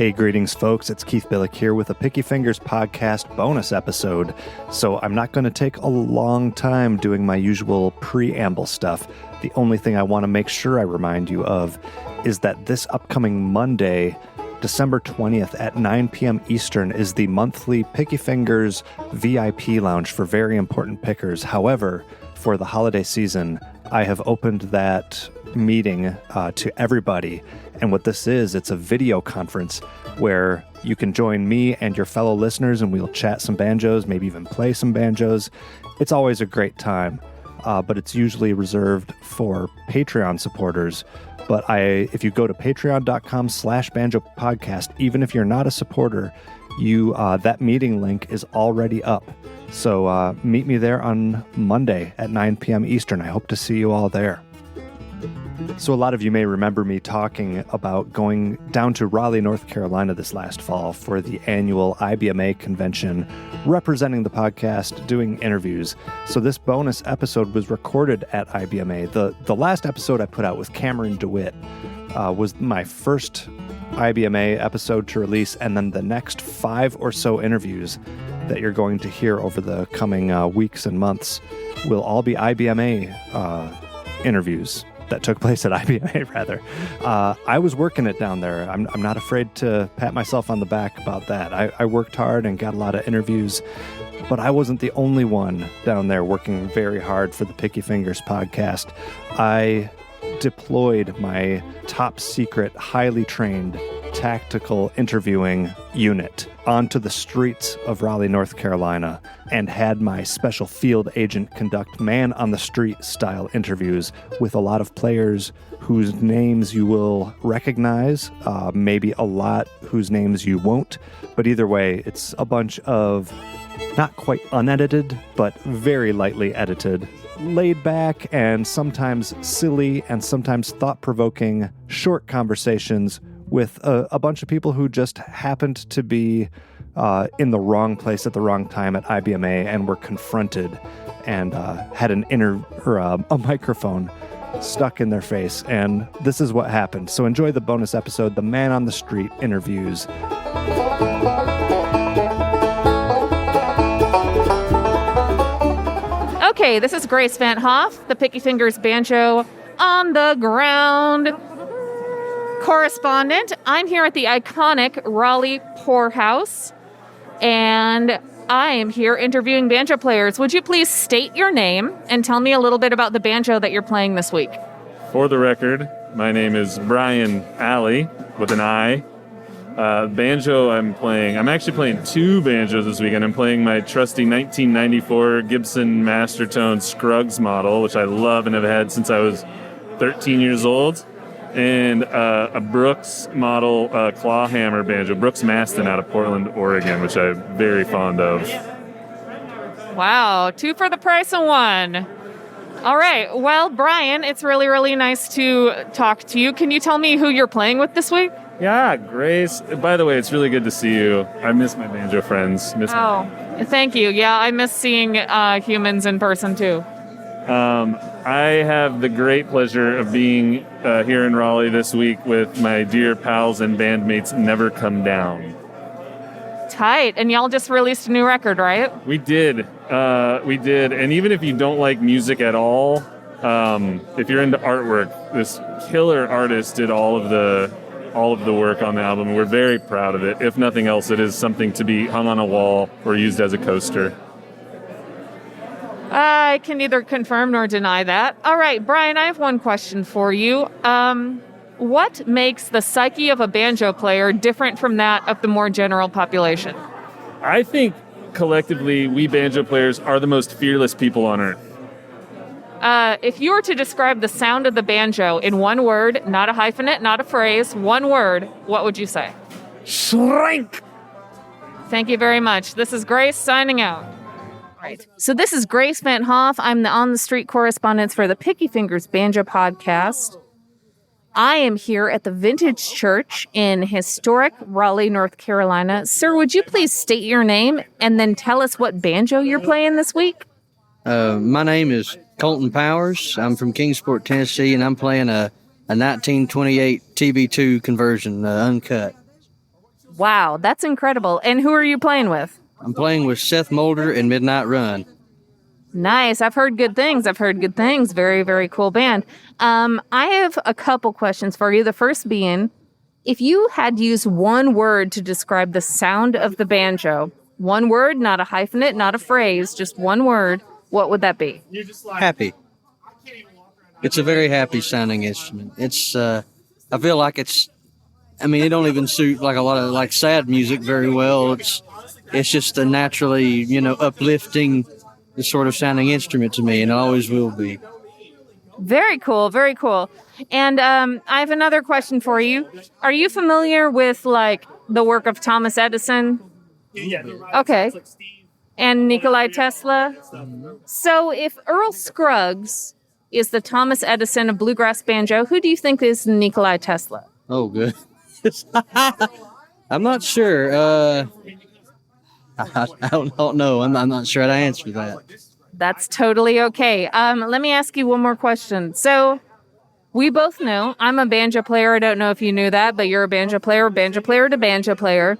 Hey, greetings, folks. It's Keith Billick here with a Picky Fingers podcast bonus episode. So I'm not going to take a long time doing my usual preamble stuff. The only thing I want to make sure I remind you of is that this upcoming Monday, December 20th at 9 p.m. Eastern is the monthly Picky Fingers VIP lounge for very important pickers. However, for the holiday season, I have opened that meeting to everybody. And what this is, it's a video conference where you can join me and your fellow listeners and we'll chat some banjos, maybe even play some banjos. It's always a great time, but it's usually reserved for Patreon supporters. But if you go to patreon.com/banjo podcast, even if you're not a supporter, that meeting link is already up. So meet me there on Monday at 9 p.m. Eastern. I hope to see you all there. So a lot of you may remember me talking about going down to Raleigh, North Carolina this last fall for the annual IBMA convention, representing the podcast, doing interviews. So this bonus episode was recorded at IBMA. The last episode I put out with Cameron DeWhitt was my first IBMA episode to release, and then the next 5 or so interviews that you're going to hear over the coming weeks and months will all be IBMA interviews that took place at IBMA, rather. I was working it down there. I'm not afraid to pat myself on the back about that. I worked hard and got a lot of interviews, but I wasn't the only one down there working very hard for the Picky Fingers podcast. I deployed my top secret, highly trained tactical interviewing unit onto the streets of Raleigh, North Carolina, and had my special field agent conduct man-on-the-street style interviews with a lot of players whose names you will recognize, maybe a lot whose names you won't, but either way, it's a bunch of not quite unedited, but very lightly edited, laid back and sometimes silly and sometimes thought-provoking short conversations with a bunch of people who just happened to be in the wrong place at the wrong time at IBMA and were confronted and had a microphone stuck in their face. And this is what happened. So enjoy the bonus episode, the Man on the Street interviews. Okay, this is Grace Van't Hof, the Picky Fingers Banjo on the ground correspondent. I'm here at the iconic Raleigh Poorhouse, and I am here interviewing banjo players. Would you please state your name and tell me a little bit about the banjo that you're playing this week? For the record, my name is Brian Alley with an I. Banjo I'm actually playing 2 banjos this weekend. I'm playing my trusty 1994 Gibson Mastertone Scruggs model, which I love and have had since I was 13 years old. And a Brooks model clawhammer banjo, Brooks Maston out of Portland, Oregon, which I'm very fond of. Wow, 2 for the price of 1. All right, well, Brian, it's really, really nice to talk to you. Can you tell me who you're playing with this week? Yeah, Grace. By the way, it's really good to see you. I miss my banjo friends. Thank you. Yeah, I miss seeing humans in person, too. I have the great pleasure of being here in Raleigh this week with my dear pals and bandmates Never Come Down. Tight. And y'all just released a new record, right? We did. And even if you don't like music at all, if you're into artwork, this killer artist did all of the work on the album. We're very proud of it. If nothing else, it is something to be hung on a wall or used as a coaster. I can neither confirm nor deny that. All right, Brian, I have one question for you. What makes the psyche of a banjo player different from that of the more general population? I think collectively, we banjo players are the most fearless people on earth. If you were to describe the sound of the banjo in one word, not a hyphenate, not a phrase, one word, what would you say? Shrink! Thank you very much. This is Grace signing out. Right. So this is Grace Van't Hof. I'm the on-the-street correspondent for the Picky Fingers Banjo podcast. I am here at the Vintage Church in historic Raleigh, North Carolina. Sir, would you please state your name and then tell us what banjo you're playing this week? My name is Colton Powers. I'm from Kingsport, Tennessee, and I'm playing a 1928 TB2 conversion, uncut. Wow, that's incredible. And who are you playing with? I'm playing with Seth Mulder and Midnight Run. Nice. I've heard good things. Very, very cool band. I have a couple questions for you. The first being, if you had to use one word to describe the sound of the banjo, one word, not a hyphenate, not a phrase, just one word, what would that be? Happy. It's a very happy sounding instrument. It's, I feel like it don't even suit like a lot of like sad music very well. It's just a naturally, uplifting sort of sounding instrument to me, and it always will be. Very cool, very cool. And I have another question for you. Are you familiar with like the work of Thomas Edison? Yeah. Okay. And Nikola Tesla? So if Earl Scruggs is the Thomas Edison of bluegrass banjo, who do you think is Nikola Tesla? Oh, good. I'm not sure. I don't know. I'm not sure how to answer that. That's totally okay. Let me ask you one more question. So we both know I'm a banjo player. I don't know if you knew that, but you're a banjo player to banjo player.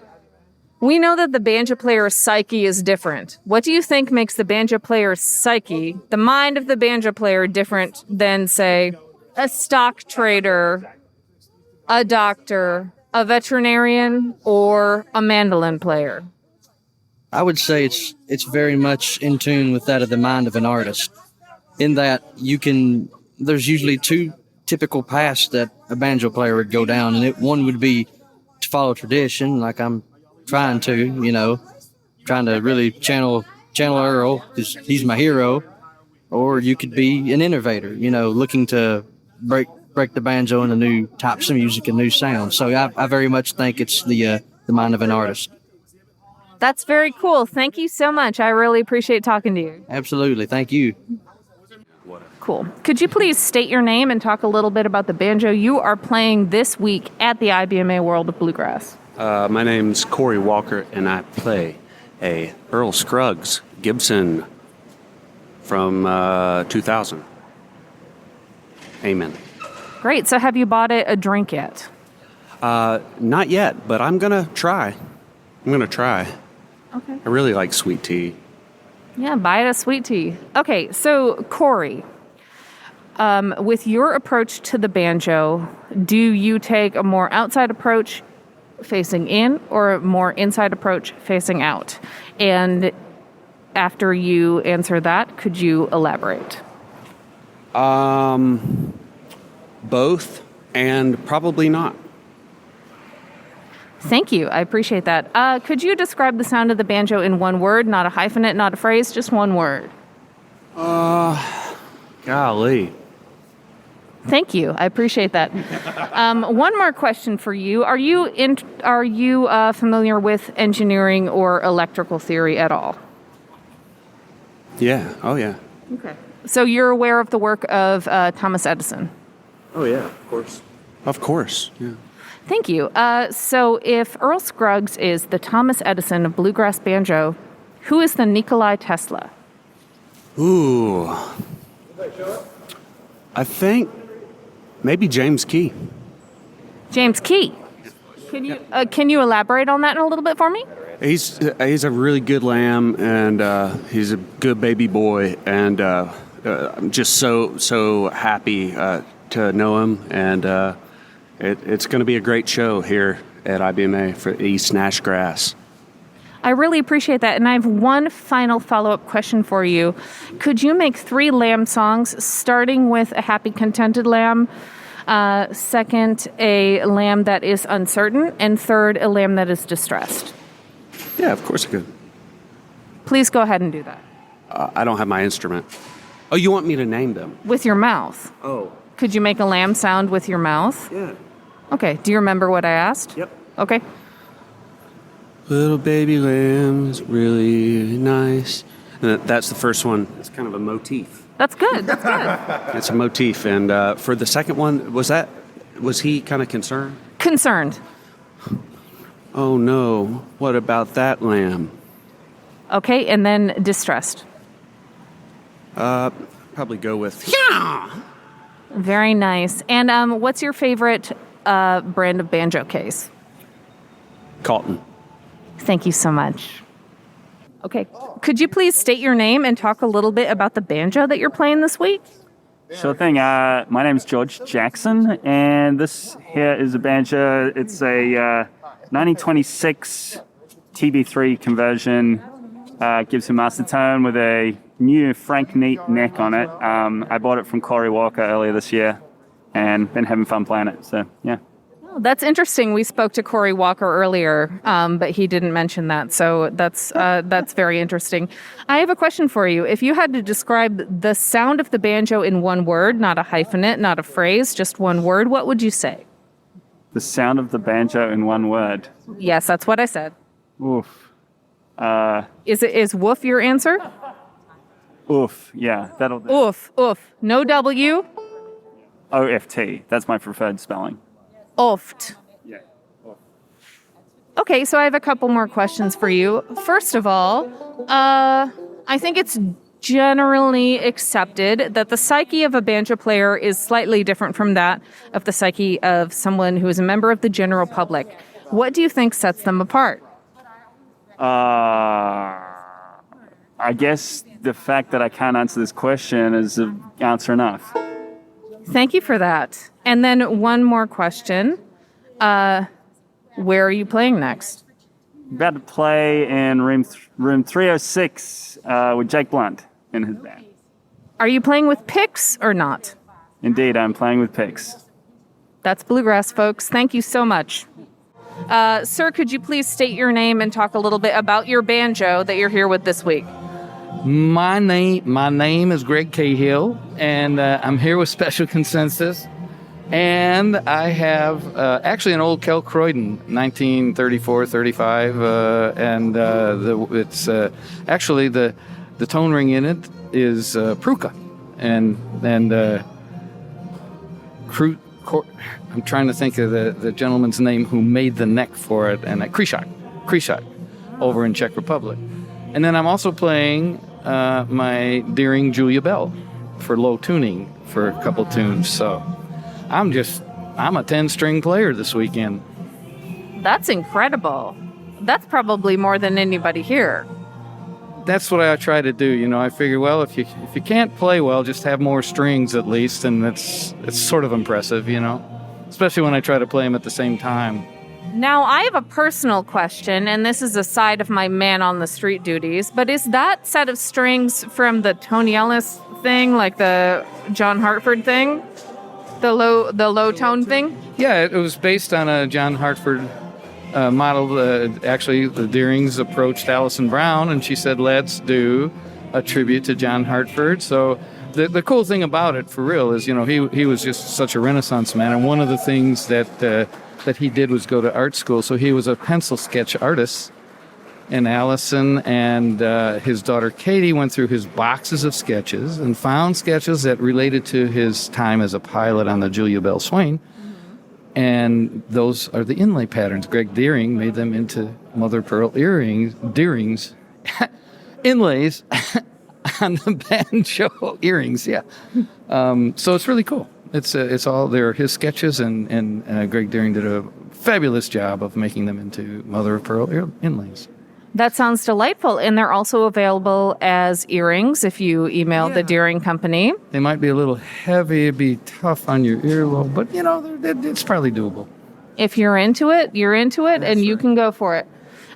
We know that the banjo player's psyche is different. What do you think makes the banjo player's psyche, the mind of the banjo player, different than, say, a stock trader, a doctor, a veterinarian, or a mandolin player? I would say it's very much in tune with that of the mind of an artist, in that there's usually two typical paths that a banjo player would go down, and one would be to follow tradition, like I'm trying to really channel Earl, because he's my hero, or you could be an innovator, looking to break the banjo into new types of music and new sounds. So I very much think it's the mind of an artist. That's very cool. Thank you so much. I really appreciate talking to you. Absolutely. Thank you. Cool. Could you please state your name and talk a little bit about the banjo you are playing this week at the IBMA World of Bluegrass? My name's Cory Walker, and I play a Earl Scruggs Gibson from 2000. Amen. Great. So have you bought it a drink yet? Not yet, but I'm going to try. Okay. I really like sweet tea. Yeah, buy it a sweet tea. Okay, so Cory, with your approach to the banjo, do you take a more outside approach facing in or a more inside approach facing out? And after you answer that, could you elaborate? Both, and probably not. Thank you. I appreciate that. Could you describe the sound of the banjo in one word, not a hyphenate, not a phrase, just one word? Golly. Thank you. I appreciate that. One more question for you. Are you familiar with engineering or electrical theory at all? Yeah. Oh, yeah. Okay. So you're aware of the work of Thomas Edison? Oh, yeah, of course. Of course, yeah. Thank you. So if Earl Scruggs is the Thomas Edison of bluegrass banjo, who is the Nikola Tesla? Ooh. I think maybe James Key. James Key. Can you elaborate on that a little bit for me? He's a really good lamb, and he's a good baby boy, and I'm just so happy to know him, and it's going to be a great show here at IBMA for East Nash Grass. I really appreciate that. And I have one final follow-up question for you. Could you make 3 lamb songs, starting with a happy, contented lamb, second, a lamb that is uncertain, and third, a lamb that is distressed? Yeah, of course I could. Please go ahead and do that. I don't have my instrument. Oh, you want me to name them? With your mouth. Oh. Could you make a lamb sound with your mouth? Yeah. Okay. Do you remember what I asked? Yep. Okay. Little baby lamb is really nice. And that's the first one. It's kind of a motif. That's good. That's good. It's a motif. And for the second one, was he kind of concerned? Concerned. Oh, no. What about that lamb? Okay. And then distressed. Probably go with, yeah. Very nice. And what's your favorite brand of banjo case? Colton. Thank you so much. Okay. Could you please state your name and talk a little bit about the banjo that you're playing this week? Sure thing. My name's George Jackson, and this here is a banjo. It's a 1926 TB3 conversion. Gives a master tone with a new Frank Neat neck on it. I bought it from Cory Walker earlier this year, and been having fun playing it. So yeah. Oh, that's interesting. We spoke to Cory Walker earlier, but he didn't mention that. So that's very interesting. I have a question for you. If you had to describe the sound of the banjo in one word, not a hyphenate, not a phrase, just one word, what would you say? The sound of the banjo in one word. Yes, that's what I said. Oof. Is woof your answer? Oof. Yeah, that'll do. Oof, oof. No W. OFT. That's my preferred spelling. Oft. Yeah. Okay, so I have a couple more questions for you. First of all, I think it's generally accepted that the psyche of a banjo player is slightly different from that of the psyche of someone who is a member of the general public. What do you think sets them apart? I guess the fact that I can't answer this question is an answer enough. Thank you for that. And then one more question. Where are you playing next? About to play in room 306 with Jake Blunt in his band. Are you playing with picks or not? Indeed, I'm playing with picks. That's bluegrass, folks. Thank you so much. Sir, could you please state your name and talk a little bit about your banjo that you're here with this week? My name is Greg Cahill, and I'm here with Special Consensus. And I have actually an old Kel Croydon, 1934-35, and it's actually the tone ring in it is Pruka, and I'm trying to think of the gentleman's name who made the neck for it, and Kryshak, over in Czech Republic. And then I'm also playing my Deering Julia Bell for low tuning for a couple tunes. So I'm a 10-string player this weekend. That's incredible. That's probably more than anybody here. That's what I try to do. You know, I figure, well, if you can't play well, just have more strings at least, and it's sort of impressive, you know, especially when I try to play them at the same time. Now, I have a personal question, and this is aside of my man-on-the-street duties, but is that set of strings from the Tony Ellis thing, like the John Hartford thing? The low tone thing? Yeah, it was based on a John Hartford model. Actually, the Deerings approached Allison Brown, and she said, let's do a tribute to John Hartford. So the cool thing about it, for real, is, you know, he was just such a Renaissance man, and one of the things that he did was go to art school. So he was a pencil sketch artist. And Allison and his daughter Katie went through his boxes of sketches and found sketches that related to his time as a pilot on the Julia Bell Swain. Mm-hmm. And those are the inlay patterns. Greg Deering made them into mother of pearl Deerings, inlays on the banjo earrings. Yeah. So it's really cool. It's all they're his sketches, and Greg Deering did a fabulous job of making them into mother of pearl inlays. That sounds delightful, and they're also available as earrings if you email the Deering Company. They might be a little heavy, it'd be tough on your earlobe, but, you know, it's probably doable. If you're into it, you're into it, and you can go for it.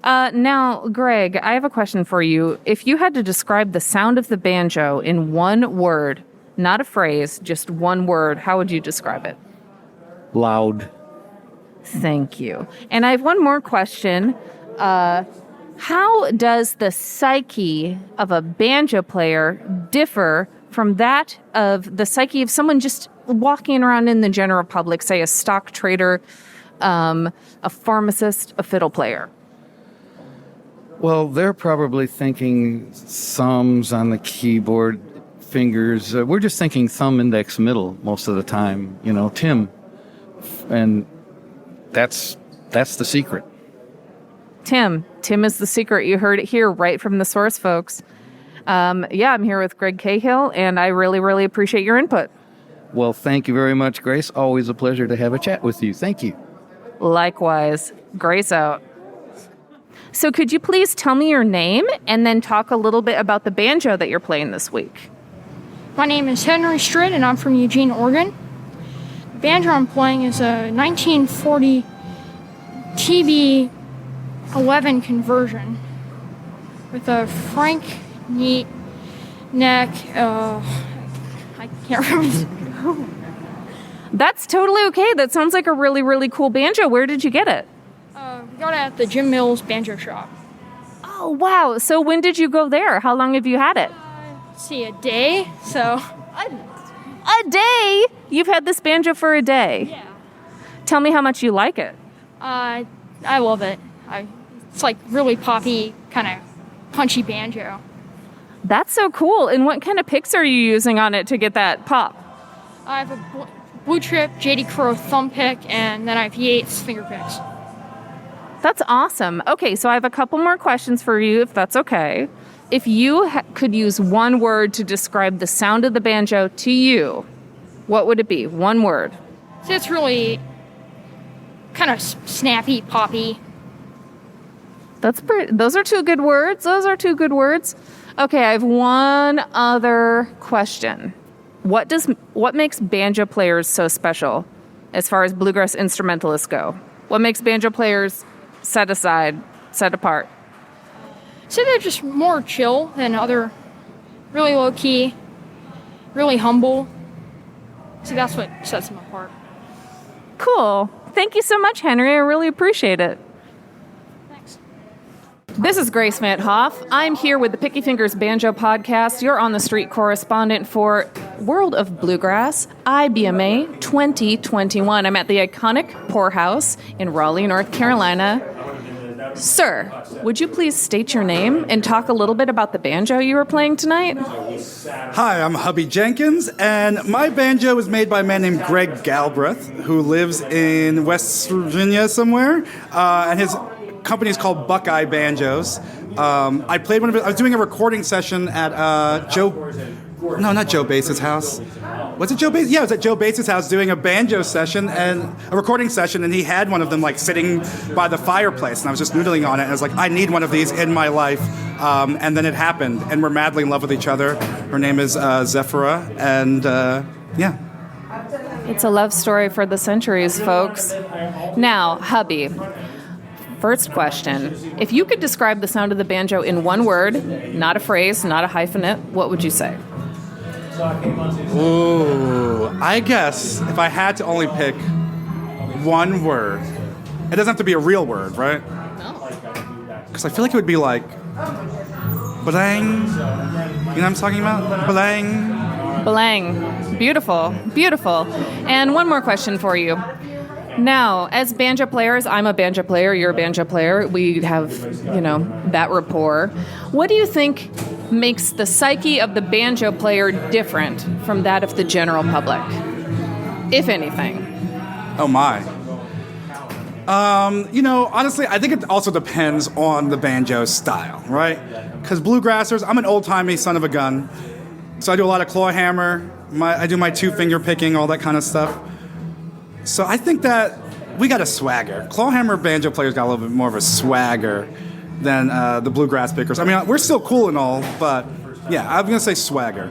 Now, Greg, I have a question for you. If you had to describe the sound of the banjo in one word, not a phrase, just one word, how would you describe it? Loud. Thank you. And I have one more question. How does the psyche of a banjo player differ from that of the psyche of someone just walking around in the general public, say a stock trader, a pharmacist, a fiddle player? Well, they're probably thinking thumbs on the keyboard, fingers. We're just thinking thumb, index, middle most of the time, you know, Tim. And that's the secret. Tim is the secret. You heard it here right from the source, folks. I'm here with Greg Cahill, and I really, really appreciate your input. Well, thank you very much, Grace. Always a pleasure to have a chat with you. Thank you. Likewise. Grace out. So could you please tell me your name and then talk a little bit about the banjo that you're playing this week? My name is Henry Strid, and I'm from Eugene, Oregon. The banjo I'm playing is a 1940 TB-11 conversion with a frank, neat neck. I can't remember. That's totally okay. That sounds like a really, really cool banjo. Where did you get it? We got it at the Jim Mills Banjo Shop. Oh, wow. So when did you go there? How long have you had it? See, a day, so... A day? You've had this banjo for a day? Yeah. Tell me how much you like it. I love it. It's like really poppy, kind of punchy banjo. That's so cool. And what kind of picks are you using on it to get that pop? I have a Blue Trip JD Crow thumb pick, and then I have Yates finger picks. That's awesome. Okay, so I have a couple more questions for you, if that's okay. If you could use one word to describe the sound of the banjo to you, what would it be? One word. So it's really kind of snappy, poppy. Those are two good words. Okay, I have one other question. What makes banjo players so special as far as bluegrass instrumentalists go? What makes banjo players set apart? So they're just more chill than other, really low key, really humble. So that's what sets them apart. Cool. Thank you so much, Henry. I really appreciate it. Thanks. This is Grace Van't Hof. I'm here with the Picky Fingers Banjo Podcast. You're on the street correspondent for World of Bluegrass, IBMA 2021. I'm at the iconic Poorhouse in Raleigh, North Carolina. Sir, would you please state your name and talk a little bit about the banjo you were playing tonight? Hi, I'm Hubby Jenkins, and my banjo was made by a man named Greg Galbraith, who lives in West Virginia somewhere, and his company is called Buckeye Banjos. I played one of it. I was doing a recording session at not Joe Bass's house. Was it Joe Bass? Yeah, it was at Joe Bass's house doing a banjo session and a recording session, and he had one of them like sitting by the fireplace, and I was just noodling on it, and I was like, I need one of these in my life. And then it happened, and we're madly in love with each other. Her name is Zephira, and yeah. It's a love story for the centuries, folks. Now, Hubby, first question. If you could describe the sound of the banjo in one word, not a phrase, not a hyphenate, what would you say? Ooh, I guess if I had to only pick one word, it doesn't have to be a real word, right? No. Because I feel like it would be like, blang. You know what I'm talking about? Blang. Blang. Beautiful. Beautiful. And one more question for you. Now, as banjo players, I'm a banjo player, you're a banjo player. We have, that rapport. What do you think makes the psyche of the banjo player different from that of the general public, if anything? Oh, my. Honestly, I think it also depends on the banjo style, right? Because bluegrassers, I'm an old-timey son of a gun, so I do a lot of claw hammer, I do my two-finger picking, all that kind of stuff. So I think that we got a swagger. Clawhammer banjo players got a little bit more of a swagger than the bluegrass pickers. I mean, we're still cool and all, but yeah, I'm going to say swagger.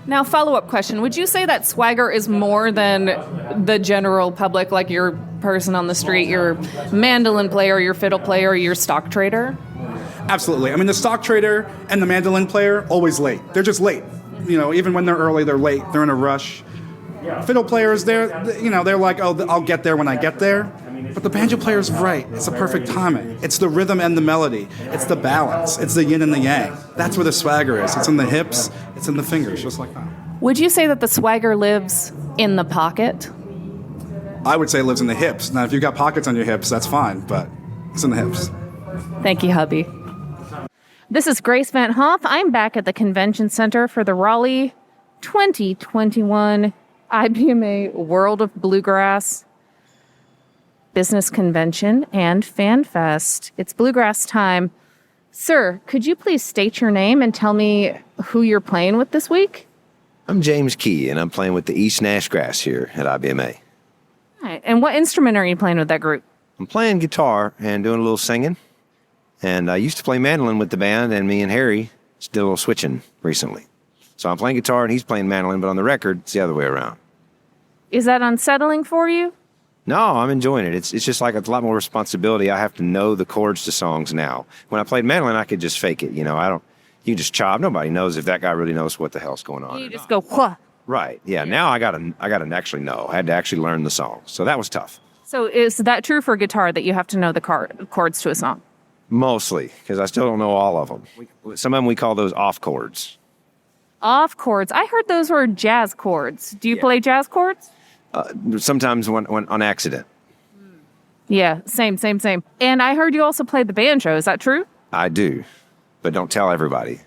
Now, follow-up question. Would you say that swagger is more than the general public, like your person on the street, your mandolin player, your fiddle player, your stock trader? Absolutely. I mean, the stock trader and the mandolin player, always late. They're just late. Even when they're early, they're late. They're in a rush. Fiddle players, they're like, oh, I'll get there when I get there. But the banjo player's right. It's the perfect timing. It's the rhythm and the melody. It's the balance. It's the yin and the yang. That's where the swagger is. It's in the hips. It's in the fingers, just like that. Would you say that the swagger lives in the pocket? I would say it lives in the hips. Now, if you've got pockets on your hips, that's fine, but it's in the hips. Thank you, Hubby. This is Grace Van't Hof. I'm back at the Convention Center for the Raleigh 2021 IBMA World of Bluegrass Business Convention and Fan Fest. It's bluegrass time. Sir, could you please state your name and tell me who you're playing with this week? I'm James Key, and I'm playing with the East Nash Grass here at IBMA. All right. And what instrument are you playing with that group? I'm playing guitar and doing a little singing. And I used to play mandolin with the band, and me and Harry did a little switching recently. So I'm playing guitar and he's playing mandolin, but on the record, it's the other way around. Is that unsettling for you? No, I'm enjoying it. It's just like a lot more responsibility. I have to know the chords to songs now. When I played mandolin, I could just fake it. You can just chop. Nobody knows if that guy really knows what the hell's going on. You just go, wha. Right. Yeah. Now I gotta actually know. I had to actually learn the song. So that was tough. So is that true for guitar, that you have to know the chords to a song? Mostly, because I still don't know all of them. Some of them we call those off chords. Off chords. I heard those were jazz chords. Do you play jazz chords? Sometimes when on accident. Yeah, same. And I heard you also play the banjo. Is that true? I do, but don't tell everybody.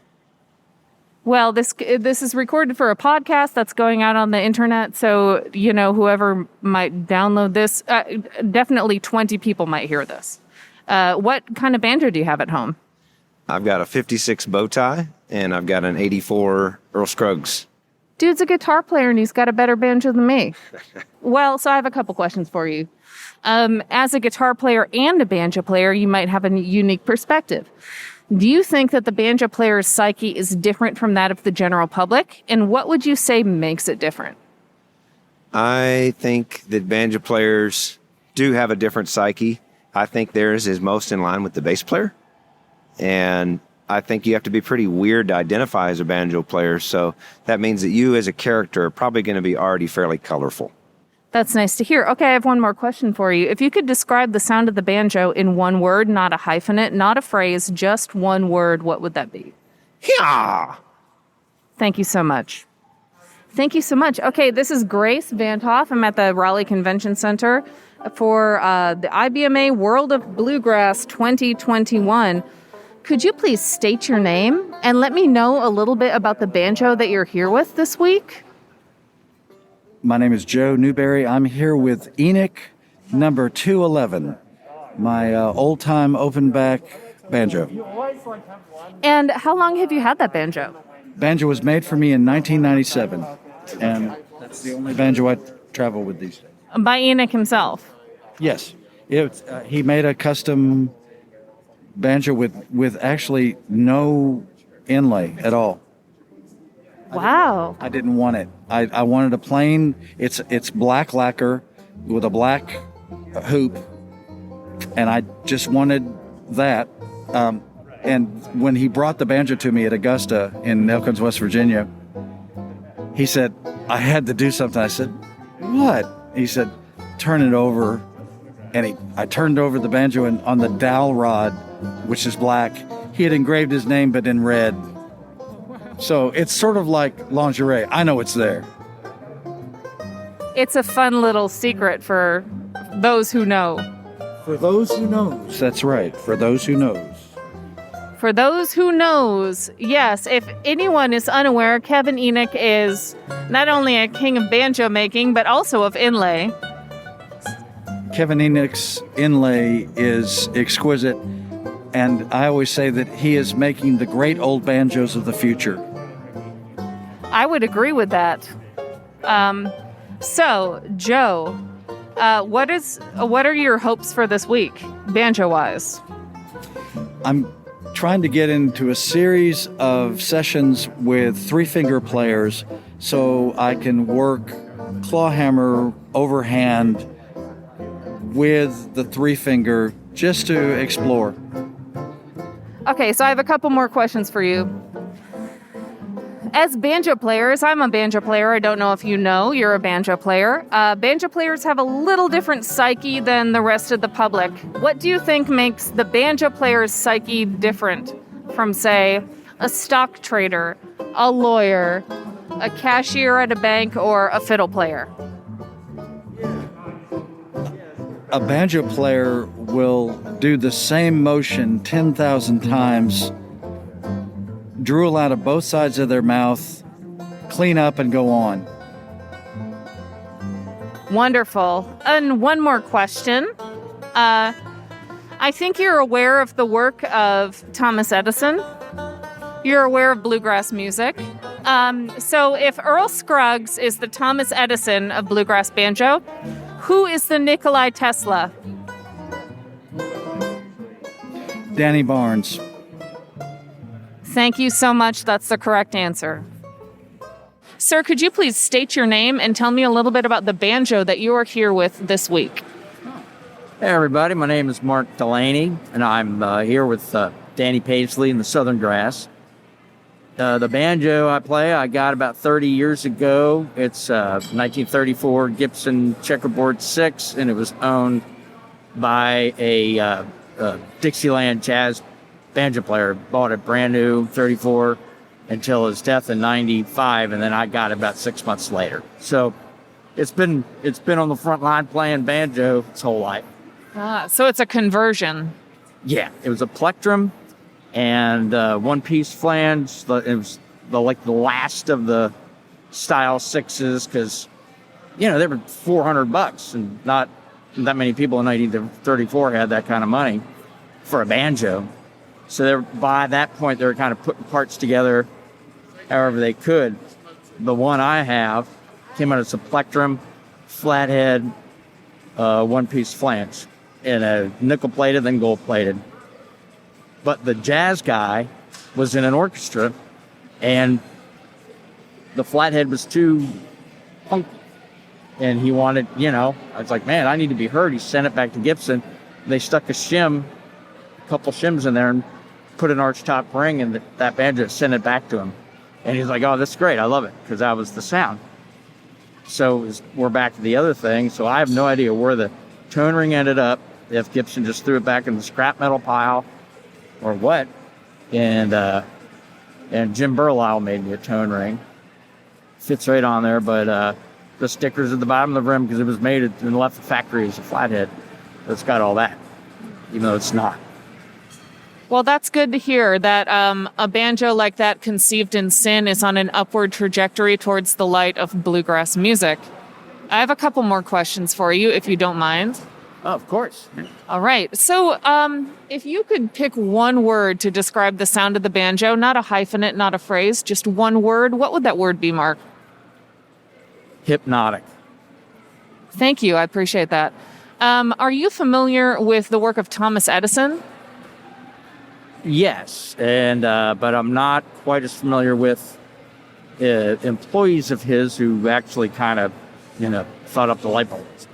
Well, this is recorded for a podcast that's going out on the internet, so, whoever might download this, definitely 20 people might hear this. What kind of banjo do you have at home? I've got a 56 bow tie, and I've got an 84 Earl Scruggs. Dude's a guitar player, and he's got a better banjo than me. Well, so I have a couple questions for you. As a guitar player and a banjo player, you might have a unique perspective. Do you think that the banjo player's psyche is different from that of the general public? And what would you say makes it different? I think that banjo players do have a different psyche. I think theirs is most in line with the bass player. And I think you have to be pretty weird to identify as a banjo player. So that means that you as a character are probably going to be already fairly colorful. That's nice to hear. Okay, I have one more question for you. If you could describe the sound of the banjo in one word, not a hyphenate, not a phrase, just one word, what would that be? Yeah. Thank you so much. Thank you so much. Okay, this is Grace Van't Hof. I'm at the Raleigh Convention Center for the IBMA World of Bluegrass 2021. Could you please state your name and let me know a little bit about the banjo that you're here with this week? My name is Joe Newberry. I'm here with Enoch number 211, my old-time open-back banjo. And how long have you had that banjo? Banjo was made for me in 1997, and that's the only banjo I travel with these days. By Enoch himself? Yes. He made a custom banjo with actually no inlay at all. Wow. I didn't want it. I wanted a plain, it's black lacquer with a black hoop, and I just wanted that. And when he brought the banjo to me at Augusta in Elkins, West Virginia, he said, I had to do something. I said, what? He said, turn it over. And I turned over the banjo, and on the dowel rod, which is black, he had engraved his name, but in red. So it's sort of like lingerie. I know it's there. It's a fun little secret for those who know. For those who knows. That's right. For those who knows. For those who knows, yes, if anyone is unaware, Kevin Enoch is not only a king of banjo making, but also of inlay. Kevin Enoch's inlay is exquisite, and I always say that he is making the great old banjos of the future. I would agree with that. So, Joe, what are your hopes for this week, banjo-wise? I'm trying to get into a series of sessions with three-finger players so I can work clawhammer overhand with the three-finger just to explore. Okay, so I have a couple more questions for you. As banjo players, I'm a banjo player. I don't know if you know, you're a banjo player. Banjo players have a little different psyche than the rest of the public. What do you think makes the banjo player's psyche different from, say, a stock trader, a lawyer, a cashier at a bank, or a fiddle player? A banjo player will do the same motion 10,000 times, drool out of both sides of their mouth, clean up, and go on. Wonderful. And one more question. I think you're aware of the work of Thomas Edison. You're aware of bluegrass music. So if Earl Scruggs is the Thomas Edison of bluegrass banjo, who is the Nikola Tesla? Danny Barnes. Thank you so much. That's the correct answer. Sir, could you please state your name and tell me a little bit about the banjo that you are here with this week? Hey everybody, my name is Mark Delaney, and I'm here with Danny Paisley in the Southern Grass. The banjo I play, I got about 30 years ago. It's 1934 Gibson Checkerboard 6, and it was owned by a Dixieland jazz banjo player. Bought it brand new, 34, until his death in 95, and then I got it about 6 months later. So it's been on the front line playing banjo its whole life. So it's a conversion. Yeah, it was a plectrum and one-piece flange. It was the last of the style sixes because, they were $400, and not that many people in 1934 had that kind of money for a banjo. So by that point, they were kind of putting parts together however they could. The one I have came out as a plectrum, flathead, one-piece flange, and a nickel-plated, then gold-plated. But the jazz guy was in an orchestra, and the flathead was too funky. And he wanted, I was like, man, I need to be heard. He sent it back to Gibson. They stuck a couple shims in there, and put an archtop ring, and that banjo sent it back to him. And he's like, oh, that's great. I love it, because that was the sound. So we're back to the other thing. So I have no idea where the tone ring ended up, if Gibson just threw it back in the scrap metal pile or what. And Jim Burlisle made me a tone ring. Fits right on there, but the sticker's at the bottom of the rim because it was made and left the factory as a flathead. It's got all that, even though it's not. Well, that's good to hear that a banjo like that, conceived in sin, is on an upward trajectory towards the light of bluegrass music. I have a couple more questions for you, if you don't mind. Oh, of course. All right. So if you could pick one word to describe the sound of the banjo, not a hyphenate, not a phrase, just one word, what would that word be, Mark? Hypnotic. Thank you. I appreciate that. Are you familiar with the work of Thomas Edison? Yes, but I'm not quite as familiar with employees of his who actually kind of, thought up the light bulbs.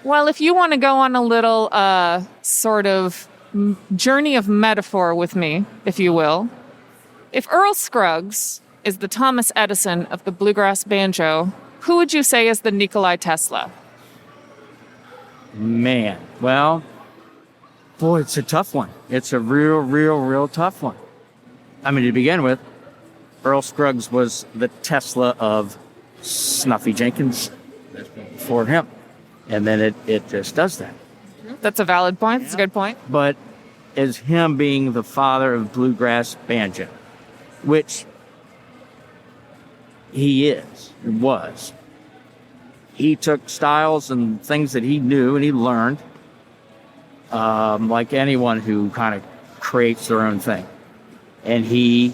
Well, if you want to go on a little sort of journey of metaphor with me, if you will, if Earl Scruggs is the Thomas Edison of the bluegrass banjo, who would you say is the Nikolai Tesla? Man, well, boy, it's a tough one. It's a real tough one. I mean, to begin with, Earl Scruggs was the Tesla of Snuffy Jenkins for him. And then it just does that. That's a valid point. That's a good point. But as him being the father of bluegrass banjo, which he was. He took styles and things that he knew and he learned, like anyone who kind of creates their own thing. And he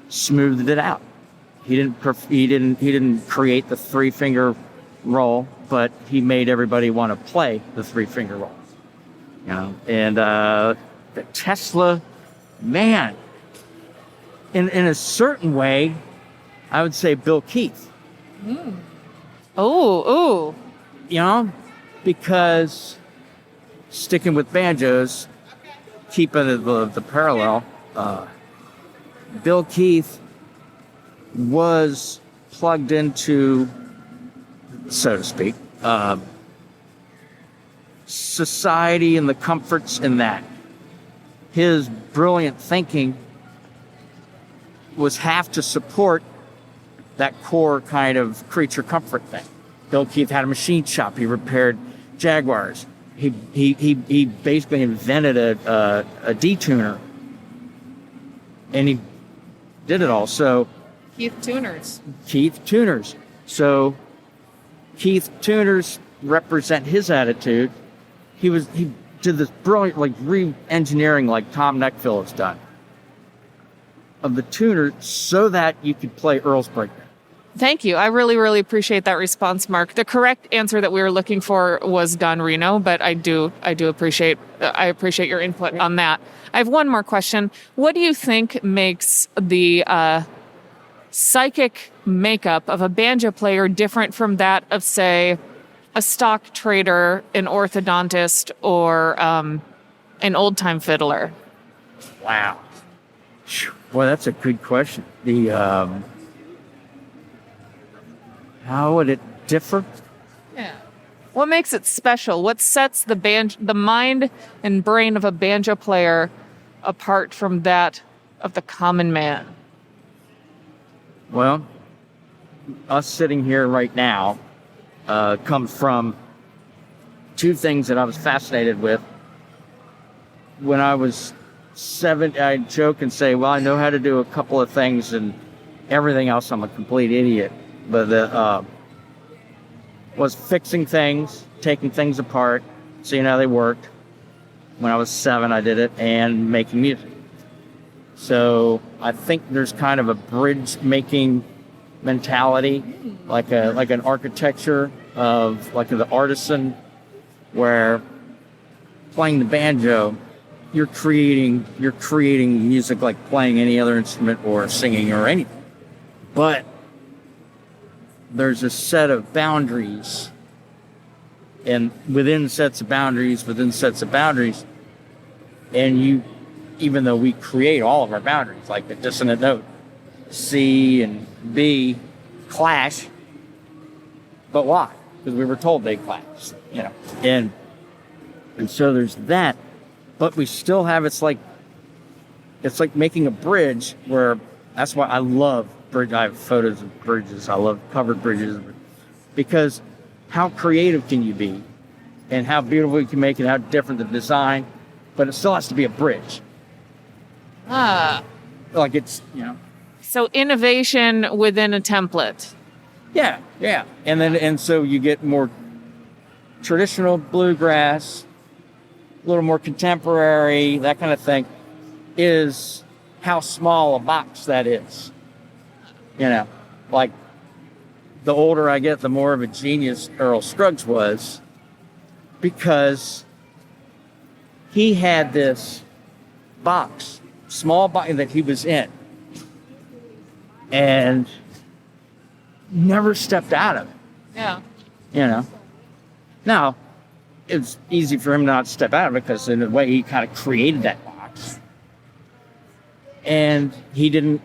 smoothed it out. He didn't create the three-finger roll, but he made everybody want to play the three-finger roll. And the Tesla, man, in a certain way, I would say Bill Keith. Oh. Because sticking with banjos, keeping the parallel, Bill Keith was plugged into, so to speak, society and the comforts in that. His brilliant thinking was have to support that core kind of creature comfort thing. Bill Keith had a machine shop. He repaired Jaguars. He basically invented a detuner, and he did it all. So Keith Tuners. So Keith Tuners represent his attitude. He did this brilliant, like, re-engineering like Tom Neckville has done of the tuner so that you could play Earl's Breakdown. Thank you. I really, really appreciate that response, Mark. The correct answer that we were looking for was Don Reno, but I appreciate your input on that. I have one more question. What do you think makes the psychic makeup of a banjo player different from that of, say, a stock trader, an orthodontist, or an old-time fiddler? Wow. Boy, that's a good question. How would it differ? Yeah. What makes it special? What sets the mind and brain of a banjo player apart from that of the common man? Well, us sitting here right now comes from two things that I was fascinated with. When I was 7, I'd joke and say, well, I know how to do a couple of things, and everything else I'm a complete idiot. But was fixing things, taking things apart, seeing how they worked. When I was 7, I did it, and making music. So I think there's kind of a bridge making mentality, like an architecture of like the artisan, where playing the banjo, you're creating music like playing any other instrument or singing or anything. But there's a set of boundaries, and within sets of boundaries, and even though we create all of our boundaries, like the dissonant note, C and B clash, but why? Because we were told they clash, and so there's that, but we still have, it's like making a bridge, where that's why I love bridge. I have photos of bridges. I love covered bridges, because how creative can you be, and how beautiful you can make it, how different the design, but it still has to be a bridge. Like it's, So innovation within a template. Yeah. And so you get more traditional bluegrass, a little more contemporary, that kind of thing, is how small a box that is. Like the older I get, the more of a genius Earl Scruggs was, because he had this box, small box that he was in, and never stepped out of it. Yeah. Now, it's easy for him not to step out of it, because in a way he kind of created that box. And he didn't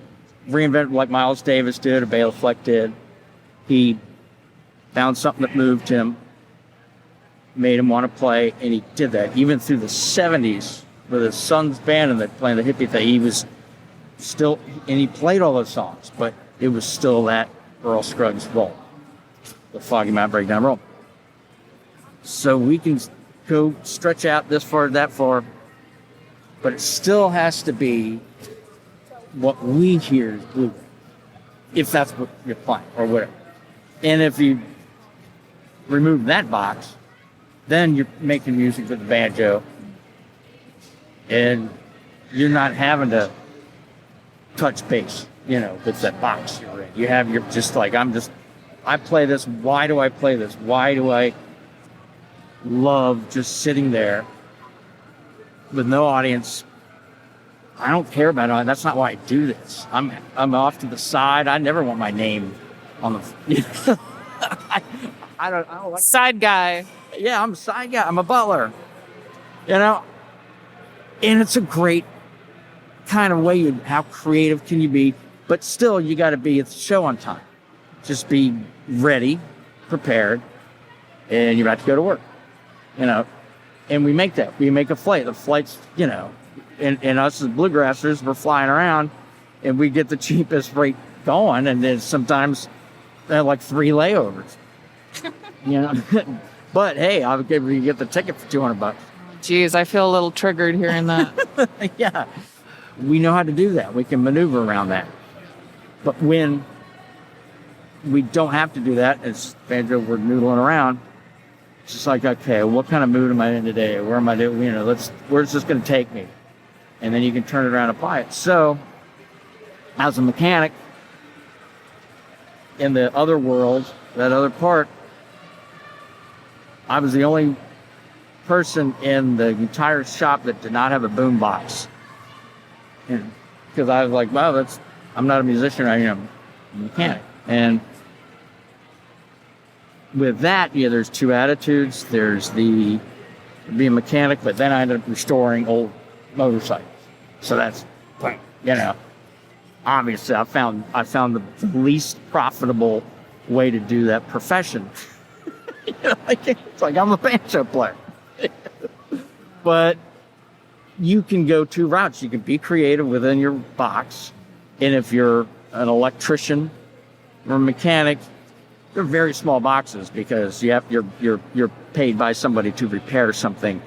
reinvent like Miles Davis did or Bela Fleck did. He found something that moved him, made him want to play, and he did that. Even through the 70s with his son's band and playing the hippie thing, he was still, and he played all those songs, but it was still that Earl Scruggs role, the Foggy Mountain Breakdown role. So we can go stretch out this far, that far, but it still has to be what we hear is blue, if that's what you're playing or whatever. And if you remove that box, then you're making music with the banjo, and you're not having to touch bass, with that box you're in. You're just like, I play this. Why do I play this? Why do I love just sitting there with no audience? I don't care about it. That's not why I do this. I'm off to the side. I never want my name on the. I don't like side guy. Yeah, I'm a side guy. I'm a butler. And it's a great kind of way. How creative can you be? But still, you got to be at the show on time. Just be ready, prepared, and you're about to go to work. And we make that. We make a flight. The flight's, and us as bluegrassers, we're flying around, and we get the cheapest rate going, and then sometimes they have like 3 layovers. But hey, I'll give you get the ticket for $200. Geez, I feel a little triggered hearing that. Yeah, we know how to do that. We can maneuver around that. But when we don't have to do that, as banjo, we're noodling around. It's just like, okay, what kind of mood am I in today? Where am I doing? Where's this going to take me? And then you can turn it around and apply it. So, as a mechanic, in the other world, that other part, I was the only person in the entire shop that did not have a boombox. Because I was like, wow, I'm not a musician, I'm a mechanic. And with that, there's two attitudes. There's the be a mechanic, but then I ended up restoring old motorcycles. So that's, obviously I found the least profitable way to do that profession. It's like I'm a banjo player. But you can go two routes. You can be creative within your box, and if you're an electrician or a mechanic, they're very small boxes because you're paid by somebody to repair something,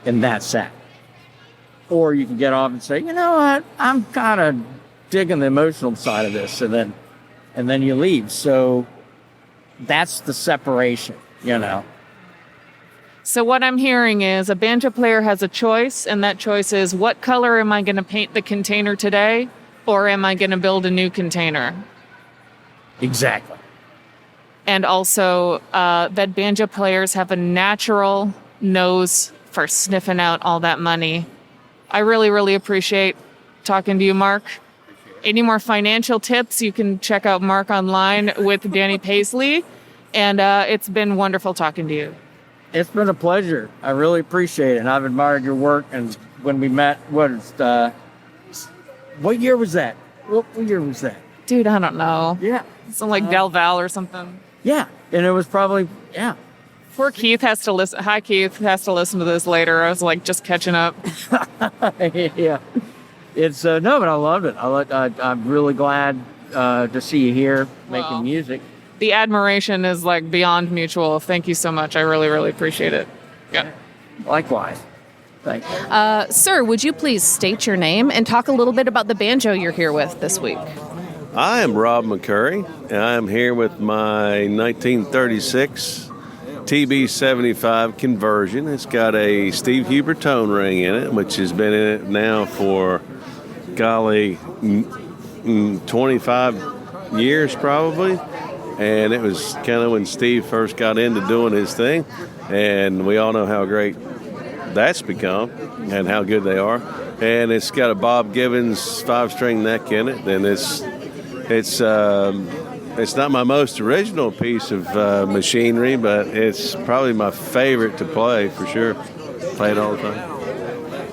and that's that. Or you can get off and say, you know what, I'm kind of digging the emotional side of this, and then you leave. So that's the separation, So what I'm hearing is a banjo player has a choice, and that choice is, what color am I going to paint the container today, or am I going to build a new container? Exactly. And also that banjo players have a natural nose for sniffing out all that money. I really, really appreciate talking to you, Mark. Any more financial tips, you can check out Mark online with Danny Paisley. And it's been wonderful talking to you. It's been a pleasure. I really appreciate it. And I've admired your work. And when we met, what year was that? What year was that? Dude, I don't know. Yeah. Something like Del Val or something. Yeah. And it was probably, yeah. Poor Keith has to listen. Hi, Keith has to listen to this later. I was like just catching up. Yeah. It's, no, but I loved it. I'm really glad to see you here making music. The admiration is like beyond mutual. Thank you so much. I really, really appreciate it. Yeah. Likewise. Thank you. Sir, would you please state your name and talk a little bit about the banjo you're here with this week? I am Rob McCoury, and I am here with my 1936 TB75 conversion. It's got a Steve Huber tone ring in it, which has been in it now for, 25 years probably. And it was kind of when Steve first got into doing his thing, and we all know how great that's become and how good they are. And it's got a Bob Gibbons 5-string neck in it, and it's not my most original piece of machinery, but it's probably my favorite to play for sure. Play it all the time.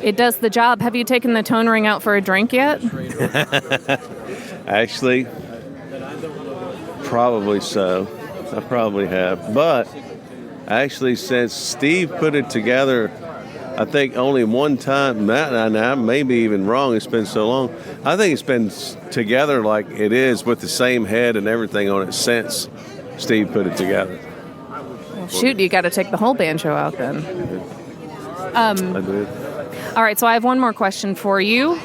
It does the job. Have you taken the tone ring out for a drink yet? Actually, probably so. I probably have. But actually, since Steve put it together, I think only one time, I may be even wrong, it's been so long. I think it's been together like it is with the same head and everything on it since Steve put it together. Well, shoot, you got to take the whole banjo out then. I did. All right, so I have one more question for you.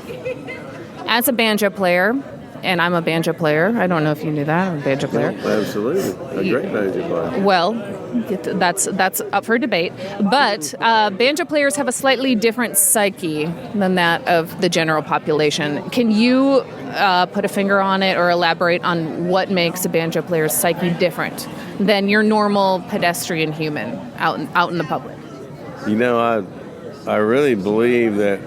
As a banjo player, and I'm a banjo player. I don't know if you knew that. I'm a banjo player. Absolutely. A great banjo player. Well, that's up for debate. But banjo players have a slightly different psyche than that of the general population. Can you put a finger on it or elaborate on what makes a banjo player's psyche different than your normal pedestrian human out in the public? You know, I really believe that,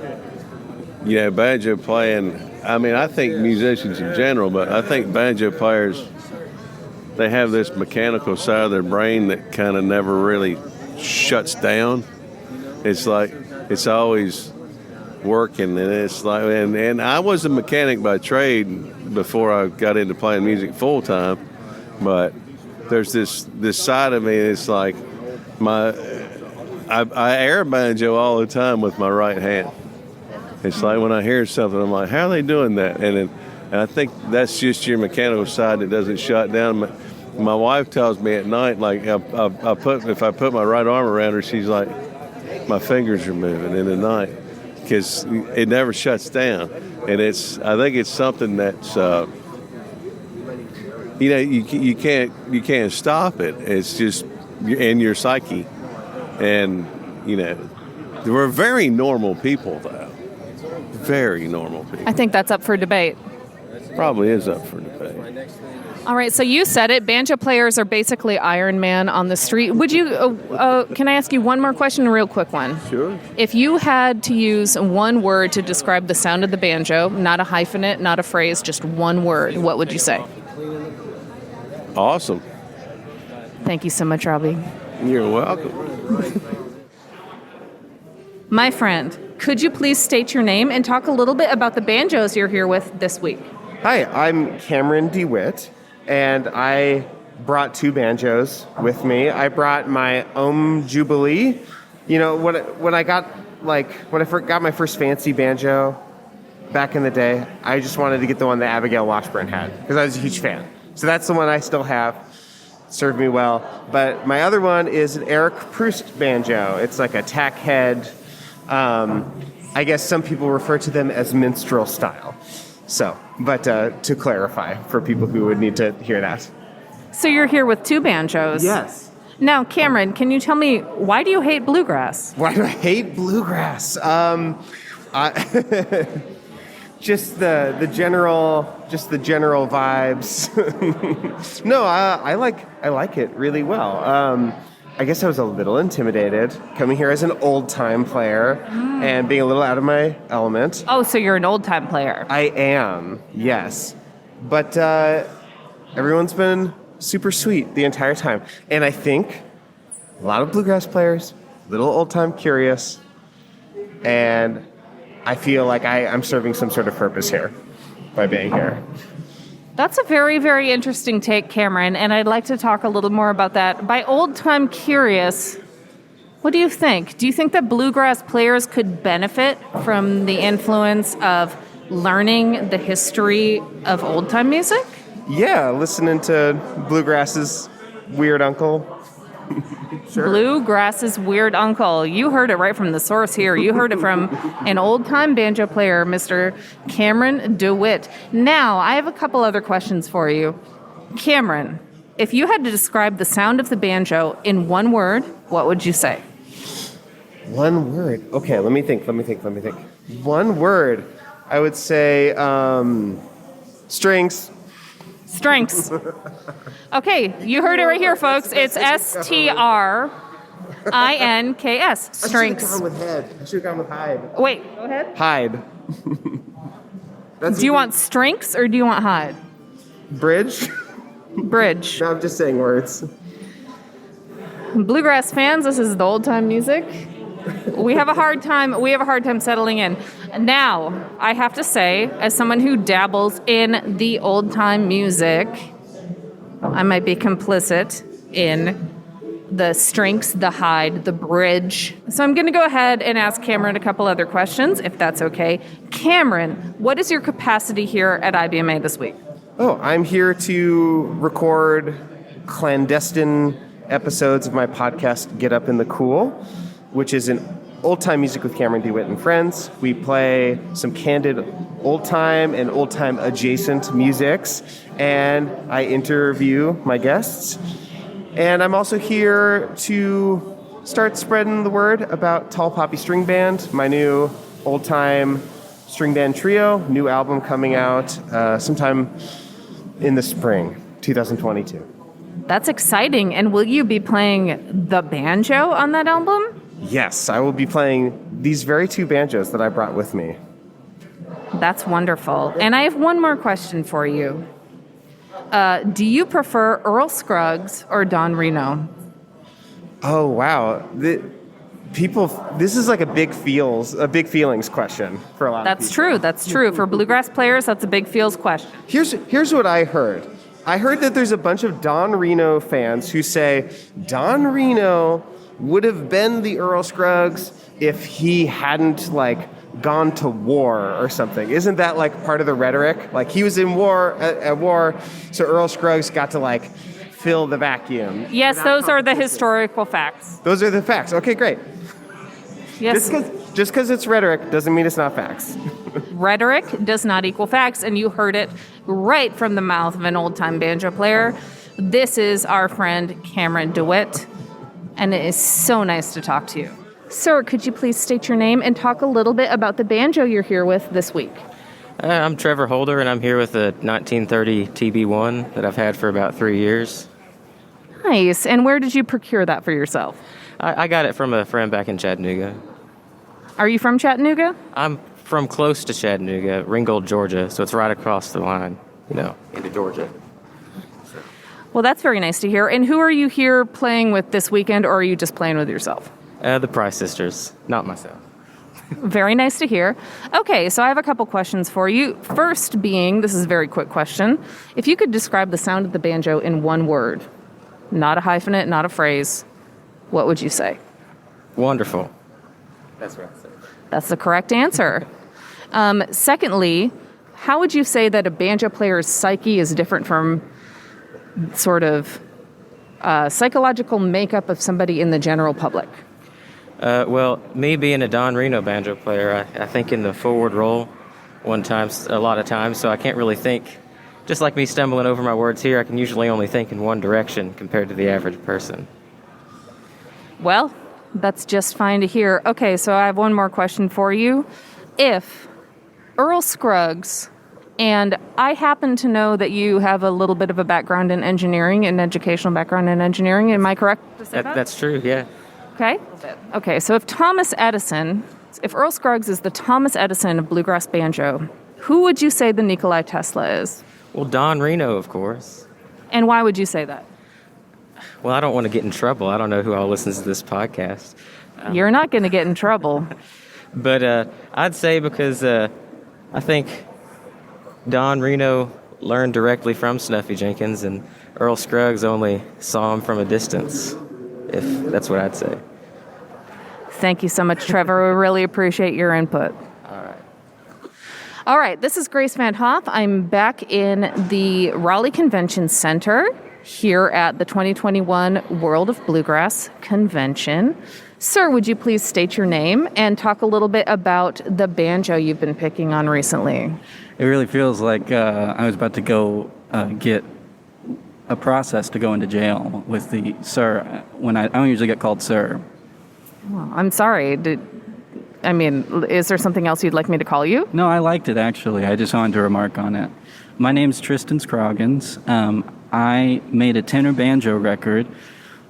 banjo playing, I think musicians in general, but I think banjo players, they have this mechanical side of their brain that kind of never really shuts down. It's like, it's always working, and it's like, and I was a mechanic by trade before I got into playing music full time, but there's this side of me, it's like I air banjo all the time with my right hand. It's like when I hear something, I'm like, how are they doing that? And I think that's just your mechanical side that doesn't shut down. My wife tells me at night, like, if I put my right arm around her, she's like, my fingers are moving in the night because it never shuts down. And I think it's something that's, you can't stop it. It's just in your psyche. And, we're very normal people, though. Very normal people. I think that's up for debate. Probably is up for debate. All right, so you said it. Banjo players are basically Iron Man on the street. Would you? Can I ask you one more question, a real quick one? Sure. If you had to use one word to describe the sound of the banjo, not a hyphenate, not a phrase, just one word, what would you say? Awesome. Thank you so much, Robbie. You're welcome. My friend, could you please state your name and talk a little bit about the banjos you're here with this week? Hi, I'm Cameron DeWhitt, and I brought 2 banjos with me. I brought my Jubilee. You know, when I got my first fancy banjo back in the day, I just wanted to get the one that Abigail Washburn had because I was a huge fan. So that's the one I still have. Served me well. But my other one is an Eric Proust banjo. It's like a tack head. I guess some people refer to them as minstrel style. So, but to clarify for people who would need to hear that. So you're here with 2 banjos. Yes. Now, Cameron, can you tell me, why do you hate bluegrass? Why do I hate bluegrass? Just the general vibes. No, I like it really well. I guess I was a little intimidated coming here as an old-time player and being a little out of my element. Oh, so you're an old-time player. I am, yes. But everyone's been super sweet the entire time. And I think a lot of bluegrass players, a little old-time curious, and I feel like I'm serving some sort of purpose here by being here. That's a very, very interesting take, Cameron, and I'd like to talk a little more about that. By old-time curious, what do you think? Do you think that bluegrass players could benefit from the influence of learning the history of old-time music? Yeah, listening to Bluegrass's Weird Uncle. Sure. Bluegrass's Weird Uncle. You heard it right from the source here. You heard it from an old-time banjo player, Mr. Cameron DeWhitt. Now, I have a couple other questions for you. Cameron, if you had to describe the sound of the banjo in one word, what would you say? One word. Okay, let me think. One word. I would say strings. Strengths. Okay, you heard it right here, folks. It's STRINKS. Strengths. I should have gone with hide. Wait, go ahead. Hide. Do you want strengths or do you want hide? Bridge? Bridge. No, I'm just saying words. Bluegrass fans, this is the old-time music. We have a hard time settling in. Now, I have to say, as someone who dabbles in the old-time music, I might be complicit in the strengths, the hide, the bridge. So I'm going to go ahead and ask Cameron a couple other questions, if that's okay. Cameron, what is your capacity here at IBMA this week? Oh, I'm here to record clandestine episodes of my podcast, Get Up in the Cool, which is an old-time music with Cameron DeWhitt and friends. We play some candid old-time and old-time adjacent musics, and I interview my guests. And I'm also here to start spreading the word about Tall Poppy String Band, my new old-time string band trio, new album coming out sometime in the spring, 2022. That's exciting. And will you be playing the banjo on that album? Yes, I will be playing these very 2 banjos that I brought with me. That's wonderful. And I have one more question for you. Do you prefer Earl Scruggs or Don Reno? Oh, wow. This is like a big feelings question for a lot of people. That's true. For bluegrass players, that's a big feels question. Here's what I heard. I heard that there's a bunch of Don Reno fans who say Don Reno would have been the Earl Scruggs if he hadn't gone to war or something. Isn't that part of the rhetoric? He was in war at war, so Earl Scruggs got to fill the vacuum. Yes, those are the historical facts. Those are the facts. Okay, great. Yes. Just because it's rhetoric doesn't mean it's not facts. Rhetoric does not equal facts, and you heard it right from the mouth of an old-time banjo player. This is our friend Cameron DeWhitt, and it is so nice to talk to you. Sir, could you please state your name and talk a little bit about the banjo you're here with this week? I'm Trevor Holder, and I'm here with a 1930 TB1 that I've had for about 3 years. Nice. And where did you procure that for yourself? I got it from a friend back in Chattanooga. Are you from Chattanooga? I'm from close to Chattanooga, Ringgold, Georgia, so it's right across the line, into Georgia. Well, that's very nice to hear. And who are you here playing with this weekend, or are you just playing with yourself? The Price Sisters, not myself. Very nice to hear. Okay, so I have a couple questions for you. First being, this is a very quick question. If you could describe the sound of the banjo in one word, not a hyphenate, not a phrase, what would you say? Wonderful. That's what I said. That's the correct answer. Secondly, how would you say that a banjo player's psyche is different from sort of psychological makeup of somebody in the general public? Well, me being a Don Reno banjo player, I think in the forward roll a lot of times, so I can't really think. Just like me stumbling over my words here, I can usually only think in one direction compared to the average person. Well, that's just fine to hear. Okay, so I have one more question for you. If Earl Scruggs, and I happen to know that you have a little bit of a background in engineering, an educational background in engineering, am I correct to say that? That's true, yeah. Okay. Okay, so if Earl Scruggs is the Thomas Edison of bluegrass banjo, who would you say the Nikolai Tesla is? Well, Don Reno, of course. And why would you say that? Well, I don't want to get in trouble. I don't know who all listens to this podcast. You're not going to get in trouble. But I'd say because I think Don Reno learned directly from Snuffy Jenkins, and Earl Scruggs only saw him from a distance, if that's what I'd say. Thank you so much, Trevor. We really appreciate your input. All right, this is Grace Van't Hof. I'm back in the Raleigh Convention Center here at the 2021 World of Bluegrass Convention. Sir, would you please state your name and talk a little bit about the banjo you've been picking on recently? It really feels like I was about to go get a process to go into jail with the sir. When I don't usually get called sir. Well, I'm sorry. Is there something else you'd like me to call you? No, I liked it, actually. I just wanted to remark on it. My name's Tristan Scroggins. I made a tenor banjo record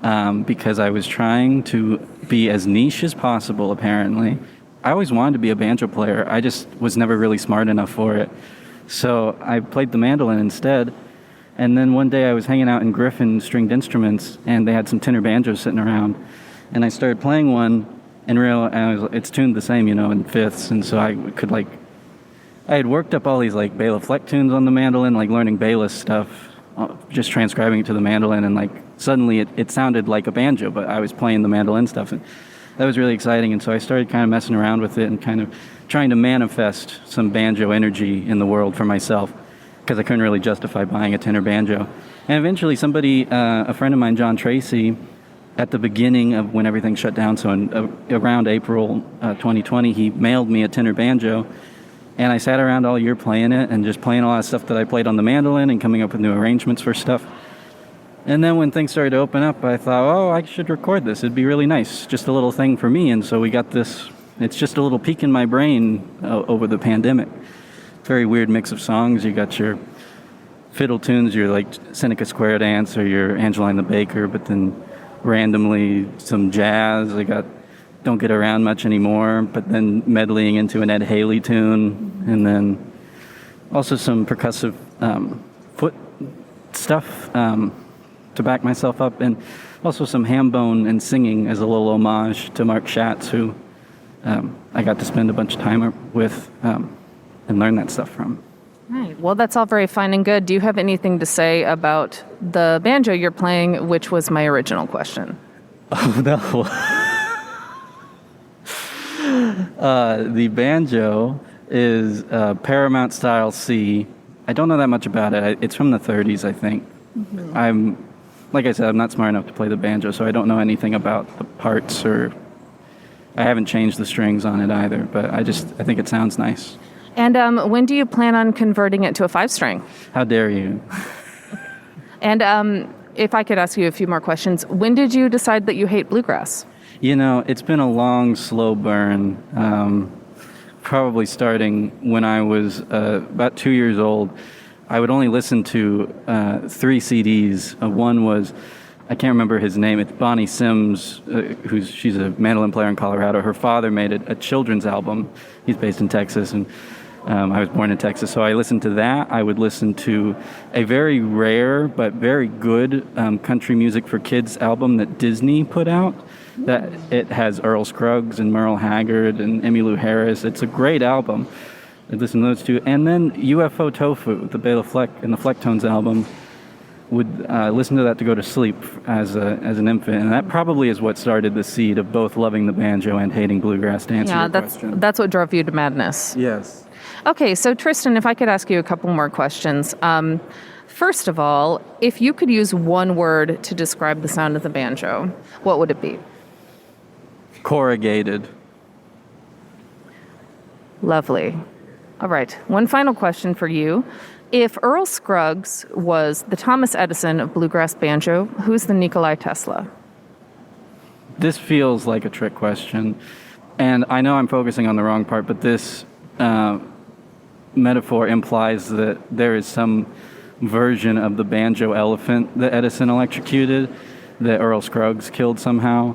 because I was trying to be as niche as possible, apparently. I always wanted to be a banjo player. I just was never really smart enough for it. So I played the mandolin instead. And then one day I was hanging out in Griffin Stringed Instruments, and they had some tenor banjos sitting around. And I started playing one, and it's tuned the same, in fifths. And so I had worked up all these Bela Fleck tunes on the mandolin, learning Bela stuff, just transcribing it to the mandolin, and suddenly it sounded like a banjo, but I was playing the mandolin stuff. And that was really exciting. And so I started kind of messing around with it and kind of trying to manifest some banjo energy in the world for myself, because I couldn't really justify buying a tenor banjo. And eventually a friend of mine, John Tracy, at the beginning of when everything shut down, so around April 2020, he mailed me a tenor banjo, and I sat around all year playing it and just playing a lot of stuff that I played on the mandolin and coming up with new arrangements for stuff. And then when things started to open up, I thought, I should record this. It'd be really nice, just a little thing for me. And so we got this. It's just a little peek in my brain over the pandemic. Very weird mix of songs. You got your fiddle tunes, your Seneca Square Dance or your Angelina the Baker, but then randomly some jazz. I got Don't Get Around Much Anymore, but then medleying into an Ed Haley tune, and then also some percussive foot stuff to back myself up, and also some ham bone and singing as a little homage to Mark Schatz, who I got to spend a bunch of time with and learn that stuff from. Right. Well, that's all very fine and good. Do you have anything to say about the banjo you're playing, which was my original question? Oh, no. The banjo is Paramount Style C. I don't know that much about it. It's from the 30s, I think. Mm-hmm. Like I said, I'm not smart enough to play the banjo, so I don't know anything about the parts, or I haven't changed the strings on it either, but I think it sounds nice. And when do you plan on converting it to a 5-string? How dare you? And if I could ask you a few more questions, when did you decide that you hate bluegrass? It's been a long, slow burn. probably starting when I was about 2 years old. I would only listen to 3 CDs. One was, I can't remember his name. It's Bonnie Sims, she's a mandolin player in Colorado. Her father made a children's album. He's based in Texas, and I was born in Texas, so I listened to that. I would listen to a very rare but very good country music for kids album that Disney put out. That it has Earl Scruggs and Merle Haggard and Emmylou Harris. It's a great album. I listened to those two, and then UFO Tofu, the Bela Fleck and the Flecktones album. Would listen to that to go to sleep as an infant, and that probably is what started the seed of both loving the banjo and hating bluegrass. To answer your question. That's what drove you to madness. Yes. Okay, so Tristan, if I could ask you a couple more questions. First of all, if you could use one word to describe the sound of the banjo, what would it be? Corrugated. Lovely. All right, one final question for you. If Earl Scruggs was the Thomas Edison of bluegrass banjo, who's the Nikolai Tesla? This feels like a trick question, and I know I'm focusing on the wrong part, but this metaphor implies that there is some version of the banjo elephant that Edison electrocuted that Earl Scruggs killed somehow.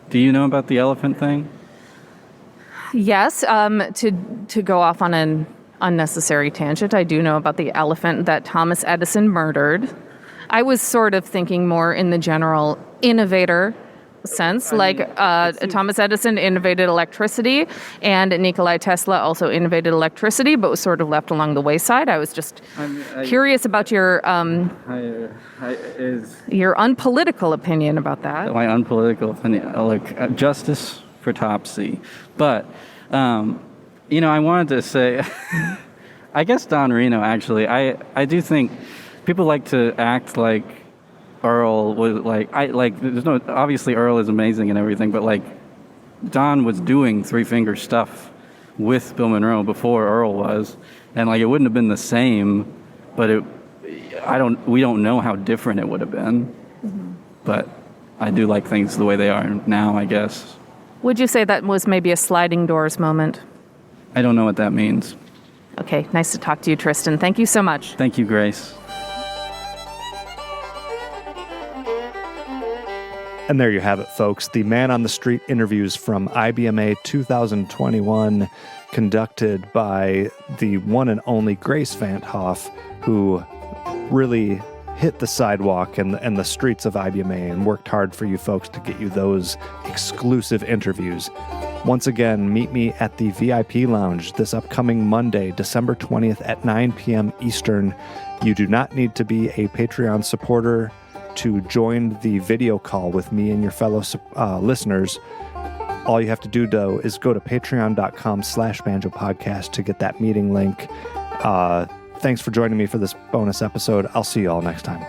Do you know about the elephant thing? Yes, to go off on an unnecessary tangent, I do know about the elephant that Thomas Edison murdered. I was sort of thinking more in the general innovator sense, Thomas Edison innovated electricity, and Nikolai Tesla also innovated electricity, but was sort of left along the wayside. I was just curious about your unpolitical opinion about that. My unpolitical opinion, justice for Topsy. But, I wanted to say, I guess Don Reno, actually, I do think people like to act like Earl was obviously Earl is amazing and everything, but Don was doing three-finger stuff with Bill Monroe before Earl was, and it wouldn't have been the same, but we don't know how different it would have been. Mm-hmm. But I do like things the way they are now, I guess. Would you say that was maybe a sliding doors moment? I don't know what that means. Okay, nice to talk to you, Tristan. Thank you so much. Thank you, Grace. And there you have it, folks. The Man on the Street interviews from IBMA 2021, conducted by the one and only Grace Van't Hof, who really hit the sidewalk and the streets of IBMA and worked hard for you folks to get you those exclusive interviews. Once again, meet me at the VIP Lounge this upcoming Monday, December 20th at 9 p.m. Eastern. You do not need to be a Patreon supporter to join the video call with me and your fellow listeners. All you have to do, though, is go to patreon.com/banjopodcast to get that meeting link. Thanks for joining me for this bonus episode. I'll see you all next time.